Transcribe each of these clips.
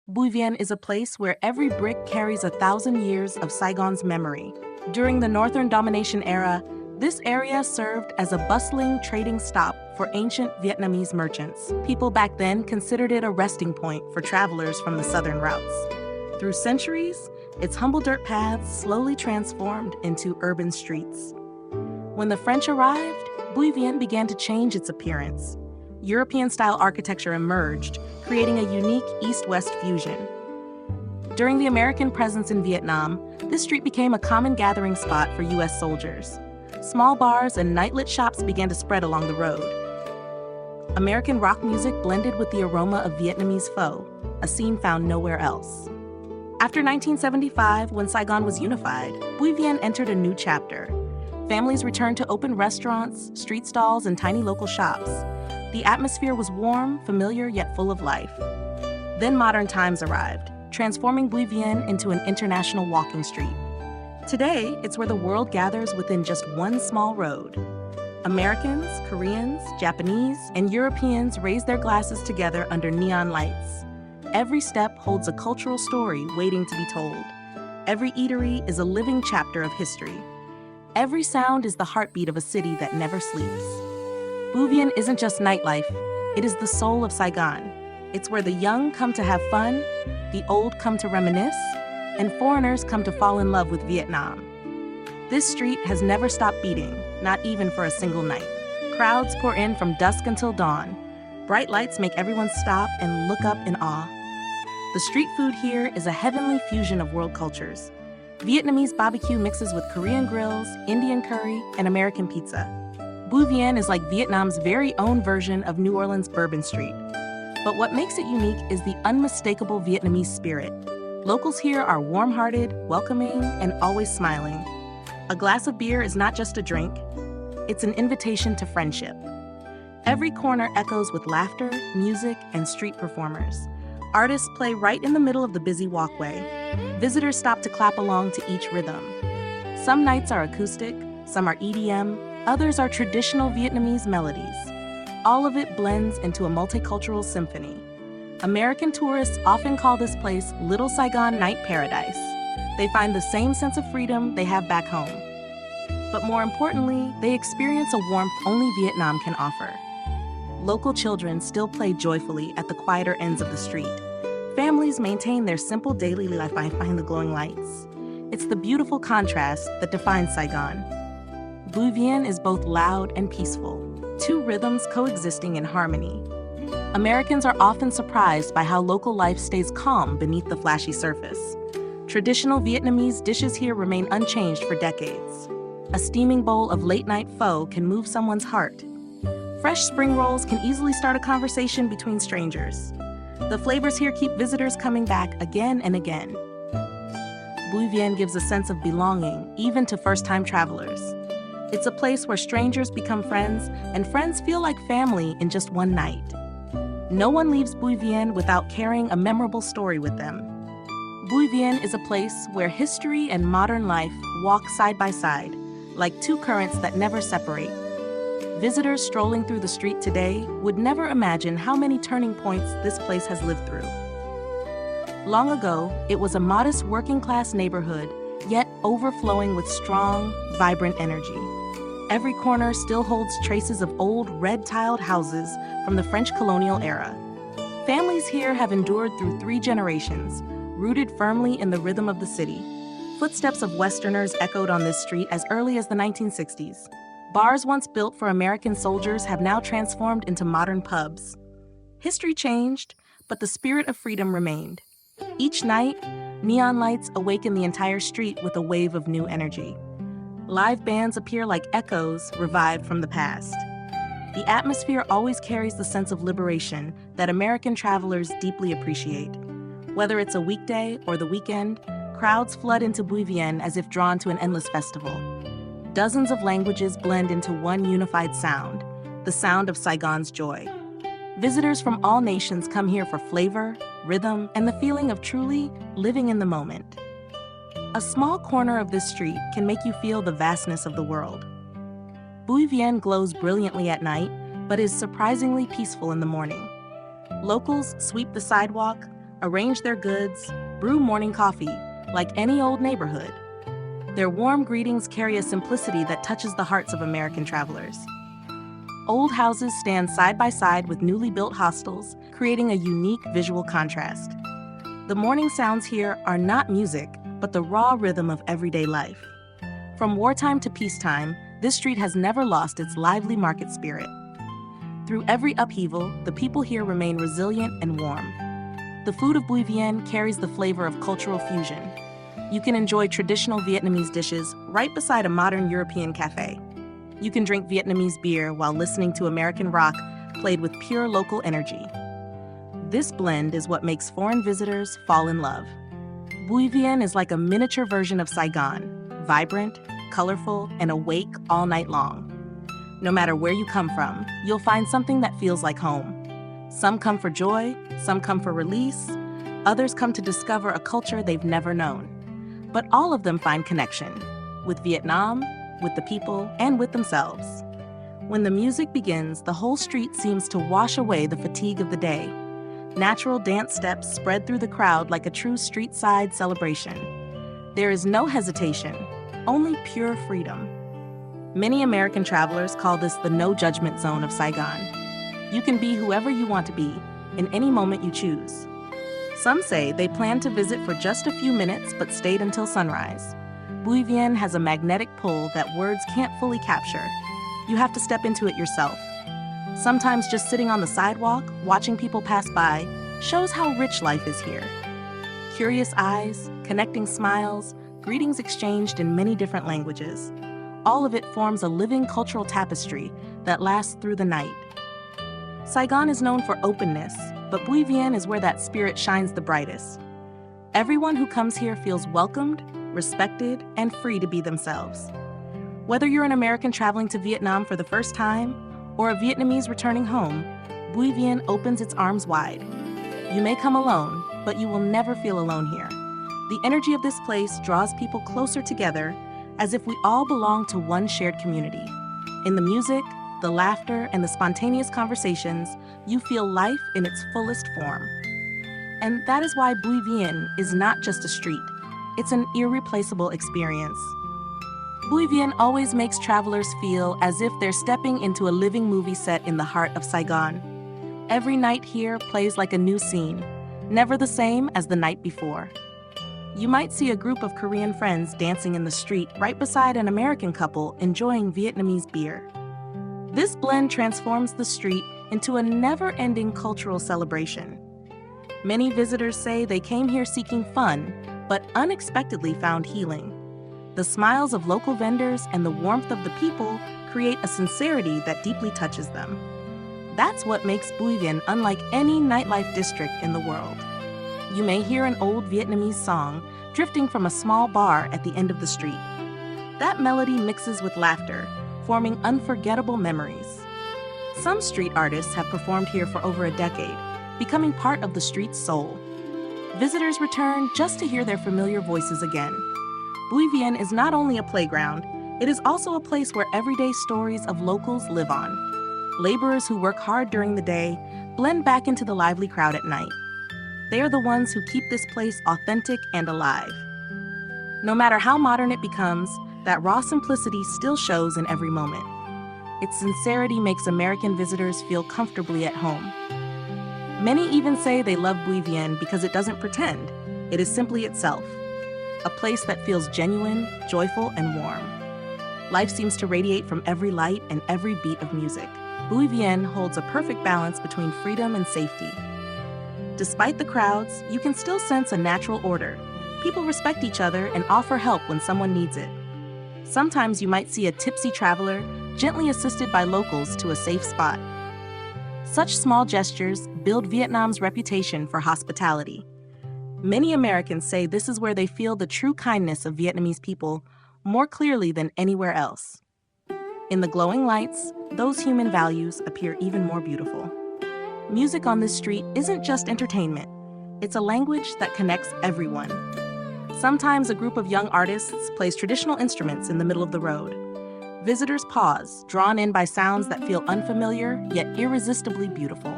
Bui Vien is a place where every brick carries 1,000 years of Saigon's memory. During the Northern Domination era, this area served as a bustling trading stop for ancient Vietnamese merchants. People back then considered it a resting point for travelers from the southern routes. Through centuries, its humble dirt paths slowly transformed into urban streets. When the French arrived, Bui Vien began to change its appearance. European-style architecture emerged, creating a unique east-west fusion. During the American presence in Vietnam, this street became a common gathering spot for U.S. soldiers. Small bars and nightlit shops began to spread along the road. American rock music blended with the aroma of Vietnamese pho, a scene found nowhere else. After 1975, when Saigon was unified, Bui Vien entered a new chapter. Families returned to open restaurants, street stalls, and tiny local shops. The atmosphere was warm, familiar, yet full of life. Then modern times arrived, transforming Bui Vien into an international walking street. Today, it's where the world gathers within just one small road. Americans, Koreans, Japanese, and Europeans raise their glasses together under neon lights. Every step holds a cultural story waiting to be told. Every eatery is a living chapter of history. Every sound is the heartbeat of a city that never sleeps. Bui Vien isn't just nightlife, it is the soul of Saigon. It's where the young come to have fun, the old come to reminisce, and foreigners come to fall in love with Vietnam. This street has never stopped beating, not even for a single night. Crowds pour in from dusk until dawn. Bright lights make everyone stop and look up in awe. The street food here is a heavenly fusion of world cultures. Vietnamese barbecue mixes with Korean grills, Indian curry, and American pizza. Bui Vien is like Vietnam's very own version of New Orleans' Bourbon Street. But what makes it unique is the unmistakable Vietnamese spirit. Locals here are warm-hearted, welcoming, and always smiling. A glass of beer is not just a drink, it's an invitation to friendship. Every corner echoes with laughter, music, and street performers. Artists play right in the middle of the busy walkway. Visitors stop to clap along to each rhythm. Some nights are acoustic, some are EDM, others are traditional Vietnamese melodies. All of it blends into a multicultural symphony. American tourists often call this place Little Saigon Night Paradise. They find the same sense of freedom they have back home. But more importantly, they experience a warmth only Vietnam can offer. Local children still play joyfully at the quieter ends of the street. Families maintain their simple daily life behind the glowing lights. It's the beautiful contrast that defines Saigon. Bui Vien is both loud and peaceful, two rhythms coexisting in harmony. Americans are often surprised by how local life stays calm beneath the flashy surface. Traditional Vietnamese dishes here remain unchanged for decades. A steaming bowl of late-night pho can move someone's heart. Fresh spring rolls can easily start a conversation between strangers. The flavors here keep visitors coming back again and again. Bui Vien gives a sense of belonging, even to first-time travelers. It's a place where strangers become friends, and friends feel like family in just one night. No one leaves Bui Vien without carrying a memorable story with them. Bui Vien is a place where history and modern life walk side by side, like two currents that never separate. Visitors strolling through the street today would never imagine how many turning points this place has lived through. Long ago, it was a modest working-class neighborhood, yet overflowing with strong, vibrant energy. Every corner still holds traces of old red-tiled houses from the French colonial era. Families here have endured through 3 generations, rooted firmly in the rhythm of the city. Footsteps of Westerners echoed on this street as early as the 1960s. Bars once built for American soldiers have now transformed into modern pubs. History changed, but the spirit of freedom remained. Each night, neon lights awaken the entire street with a wave of new energy. Live bands appear like echoes revived from the past. The atmosphere always carries the sense of liberation that American travelers deeply appreciate. Whether it's a weekday or the weekend, crowds flood into Bui Vien as if drawn to an endless festival. Dozens of languages blend into one unified sound, the sound of Saigon's joy. Visitors from all nations come here for flavor, rhythm, and the feeling of truly living in the moment. A small corner of this street can make you feel the vastness of the world. Bui Vien glows brilliantly at night, but is surprisingly peaceful in the morning. Locals sweep the sidewalk, arrange their goods, brew morning coffee, like any old neighborhood. Their warm greetings carry a simplicity that touches the hearts of American travelers. Old houses stand side by side with newly built hostels, creating a unique visual contrast. The morning sounds here are not music, but the raw rhythm of everyday life. From wartime to peacetime, this street has never lost its lively market spirit. Through every upheaval, the people here remain resilient and warm. The food of Bui Vien carries the flavor of cultural fusion. You can enjoy traditional Vietnamese dishes right beside a modern European cafe. You can drink Vietnamese beer while listening to American rock played with pure local energy. This blend is what makes foreign visitors fall in love. Bui Vien is like a miniature version of Saigon, vibrant, colorful, and awake all night long. No matter where you come from, you'll find something that feels like home. Some come for joy, some come for release, others come to discover a culture they've never known. But all of them find connection with Vietnam, with the people, and with themselves. When the music begins, the whole street seems to wash away the fatigue of the day. Natural dance steps spread through the crowd like a true street-side celebration. There is no hesitation, only pure freedom. Many American travelers call this the no-judgment zone of Saigon. You can be whoever you want to be, in any moment you choose. Some say they plan to visit for just a few minutes but stayed until sunrise. Bui Vien has a magnetic pull that words can't fully capture. You have to step into it yourself. Sometimes just sitting on the sidewalk, watching people pass by, shows how rich life is here. Curious eyes, connecting smiles, greetings exchanged in many different languages. All of it forms a living cultural tapestry that lasts through the night. Saigon is known for openness, but Bui Vien is where that spirit shines the brightest. Everyone who comes here feels welcomed, respected, and free to be themselves. Whether you're an American traveling to Vietnam for the first time or a Vietnamese returning home, Bui Vien opens its arms wide. You may come alone, but you will never feel alone here. The energy of this place draws people closer together as if we all belong to one shared community. In the music, the laughter, and the spontaneous conversations, you feel life in its fullest form. And that is why Bui Vien is not just a street, it's an irreplaceable experience. Bui Vien always makes travelers feel as if they're stepping into a living movie set in the heart of Saigon. Every night here plays like a new scene, never the same as the night before. You might see a group of Korean friends dancing in the street right beside an American couple enjoying Vietnamese beer. This blend transforms the street into a never-ending cultural celebration. Many visitors say they came here seeking fun, but unexpectedly found healing. The smiles of local vendors and the warmth of the people create a sincerity that deeply touches them. That's what makes Bui Vien unlike any nightlife district in the world. You may hear an old Vietnamese song drifting from a small bar at the end of the street. That melody mixes with laughter, forming unforgettable memories. Some street artists have performed here for over a decade, becoming part of the street's soul. Visitors return just to hear their familiar voices again. Bui Vien is not only a playground, it is also a place where everyday stories of locals live on. Laborers who work hard during the day blend back into the lively crowd at night. They are the ones who keep this place authentic and alive. No matter how modern it becomes, that raw simplicity still shows in every moment. Its sincerity makes American visitors feel comfortably at home. Many even say they love Bui Vien because it doesn't pretend. It is simply itself. A place that feels genuine, joyful, and warm. Life seems to radiate from every light and every beat of music. Bui Vien holds a perfect balance between freedom and safety. Despite the crowds, you can still sense a natural order. People respect each other and offer help when someone needs it. Sometimes you might see a tipsy traveler gently assisted by locals to a safe spot. Such small gestures build Vietnam's reputation for hospitality. Many Americans say this is where they feel the true kindness of Vietnamese people more clearly than anywhere else. In the glowing lights, those human values appear even more beautiful. Music on this street isn't just entertainment. It's a language that connects everyone. Sometimes a group of young artists plays traditional instruments in the middle of the road. Visitors pause, drawn in by sounds that feel unfamiliar yet irresistibly beautiful.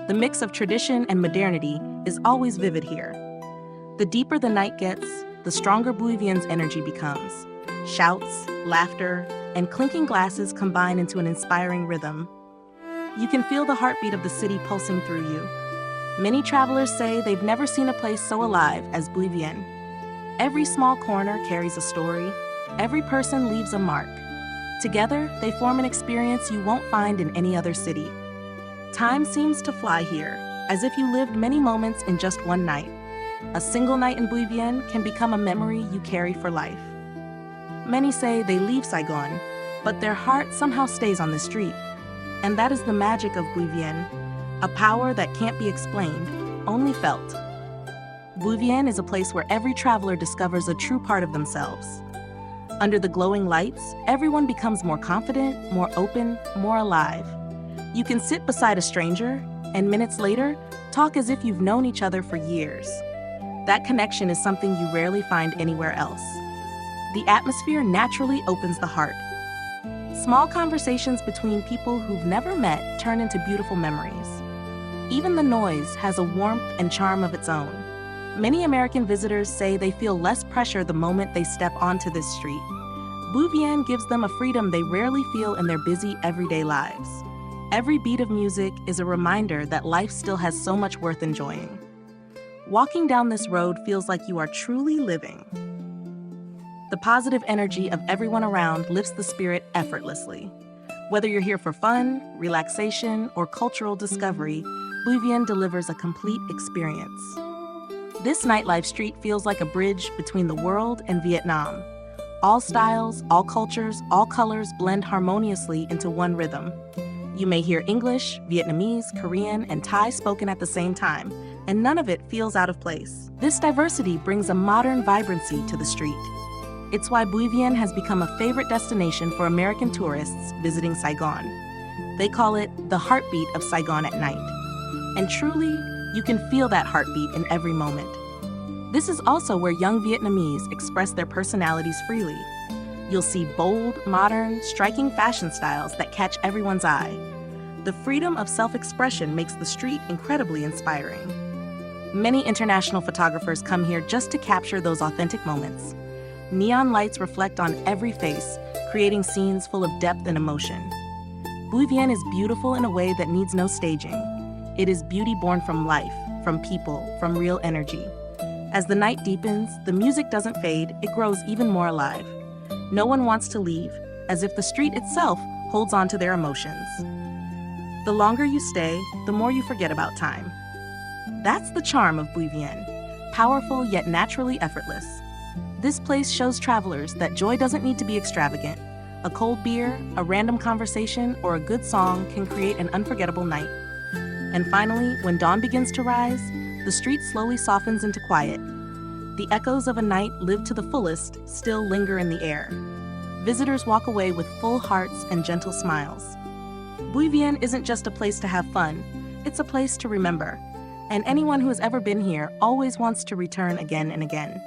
The mix of tradition and modernity is always vivid here. The deeper the night gets, the stronger Bui Vien's energy becomes. Shouts, laughter, and clinking glasses combine into an inspiring rhythm. You can feel the heartbeat of the city pulsing through you. Many travelers say they've never seen a place so alive as Bui Vien. Every small corner carries a story. Every person leaves a mark. Together, they form an experience you won't find in any other city. Time seems to fly here, as if you lived many moments in just one night. A single night in Bui Vien can become a memory you carry for life. Many say they leave Saigon, but their heart somehow stays on the street. And that is the magic of Bui Vien, a power that can't be explained, only felt. Bui Vien is a place where every traveler discovers a true part of themselves. Under the glowing lights, everyone becomes more confident, more open, more alive. You can sit beside a stranger, and minutes later, talk as if you've known each other for years. That connection is something you rarely find anywhere else. The atmosphere naturally opens the heart. Small conversations between people who've never met turn into beautiful memories. Even the noise has a warmth and charm of its own. Many American visitors say they feel less pressure the moment they step onto this street. Bui Vien gives them a freedom they rarely feel in their busy, everyday lives. Every beat of music is a reminder that life still has so much worth enjoying. Walking down this road feels like you are truly living. The positive energy of everyone around lifts the spirit effortlessly. Whether you're here for fun, relaxation, or cultural discovery, Bui Vien delivers a complete experience. This nightlife street feels like a bridge between the world and Vietnam. All styles, all cultures, all colors blend harmoniously into one rhythm. You may hear English, Vietnamese, Korean, and Thai spoken at the same time, and none of it feels out of place. This diversity brings a modern vibrancy to the street. It's why Bui Vien has become a favorite destination for American tourists visiting Saigon. They call it the heartbeat of Saigon at night. And truly, you can feel that heartbeat in every moment. This is also where young Vietnamese express their personalities freely. You'll see bold, modern, striking fashion styles that catch everyone's eye. The freedom of self-expression makes the street incredibly inspiring. Many international photographers come here just to capture those authentic moments. Neon lights reflect on every face, creating scenes full of depth and emotion. Bui Vien is beautiful in a way that needs no staging. It is beauty born from life, from people, from real energy. As the night deepens, the music doesn't fade, it grows even more alive. No one wants to leave, as if the street itself holds on to their emotions. The longer you stay, the more you forget about time. That's the charm of Bui Vien, powerful yet naturally effortless. This place shows travelers that joy doesn't need to be extravagant. A cold beer, a random conversation, or a good song can create an unforgettable night. And finally, when dawn begins to rise, the street slowly softens into quiet. The echoes of a night lived to the fullest still linger in the air. Visitors walk away with full hearts and gentle smiles. Bui Vien isn't just a place to have fun, it's a place to remember. And anyone who has ever been here always wants to return again and again.